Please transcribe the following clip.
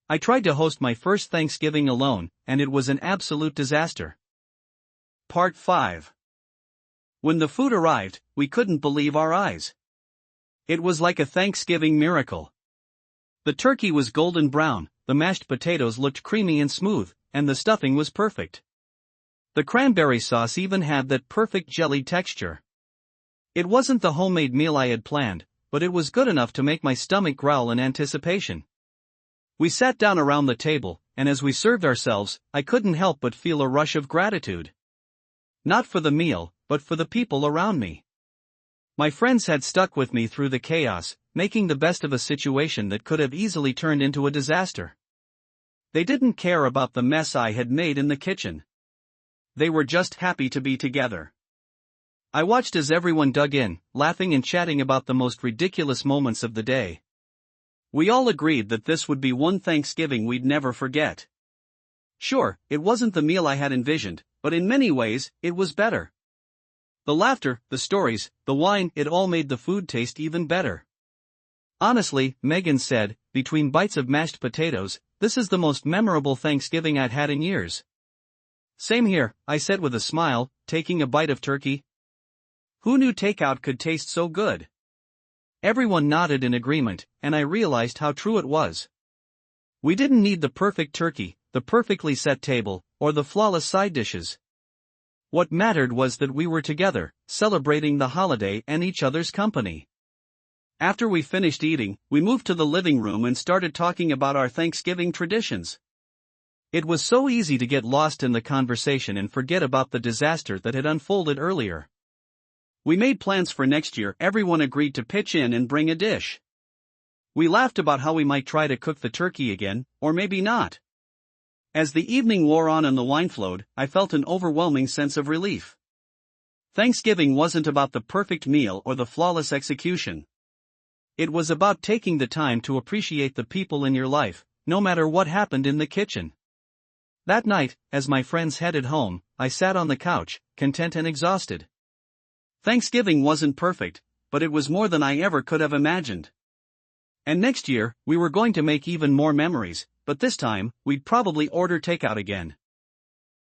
I tried to host my first Thanksgiving alone, and it was an absolute disaster. Part 5. When the food arrived, we couldn't believe our eyes. It was like a Thanksgiving miracle. The turkey was golden brown, the mashed potatoes looked creamy and smooth, and the stuffing was perfect. The cranberry sauce even had that perfect jelly texture. It wasn't the homemade meal I had planned, but it was good enough to make my stomach growl in anticipation. We sat down around the table, and as we served ourselves, I couldn't help but feel a rush of gratitude. Not for the meal, but for the people around me. My friends had stuck with me through the chaos, making the best of a situation that could have easily turned into a disaster. They didn't care about the mess I had made in the kitchen. They were just happy to be together. I watched as everyone dug in, laughing and chatting about the most ridiculous moments of the day. We all agreed that this would be one Thanksgiving we'd never forget. Sure, it wasn't the meal I had envisioned, but in many ways, it was better. The laughter, the stories, the wine, it all made the food taste even better. Honestly, Megan said, between bites of mashed potatoes, this is the most memorable Thanksgiving I'd had in years. Same here, I said with a smile, taking a bite of turkey. Who knew takeout could taste so good? Everyone nodded in agreement, and I realized how true it was. We didn't need the perfect turkey, the perfectly set table, or the flawless side dishes. What mattered was that we were together, celebrating the holiday and each other's company. After we finished eating, we moved to the living room and started talking about our Thanksgiving traditions. It was so easy to get lost in the conversation and forget about the disaster that had unfolded earlier. We made plans for next year. Everyone agreed to pitch in and bring a dish. We laughed about how we might try to cook the turkey again, or maybe not. As the evening wore on and the wine flowed, I felt an overwhelming sense of relief. Thanksgiving wasn't about the perfect meal or the flawless execution. It was about taking the time to appreciate the people in your life, no matter what happened in the kitchen. That night, as my friends headed home, I sat on the couch, content and exhausted. Thanksgiving wasn't perfect, but it was more than I ever could have imagined. And next year, we were going to make even more memories, but this time, we'd probably order takeout again.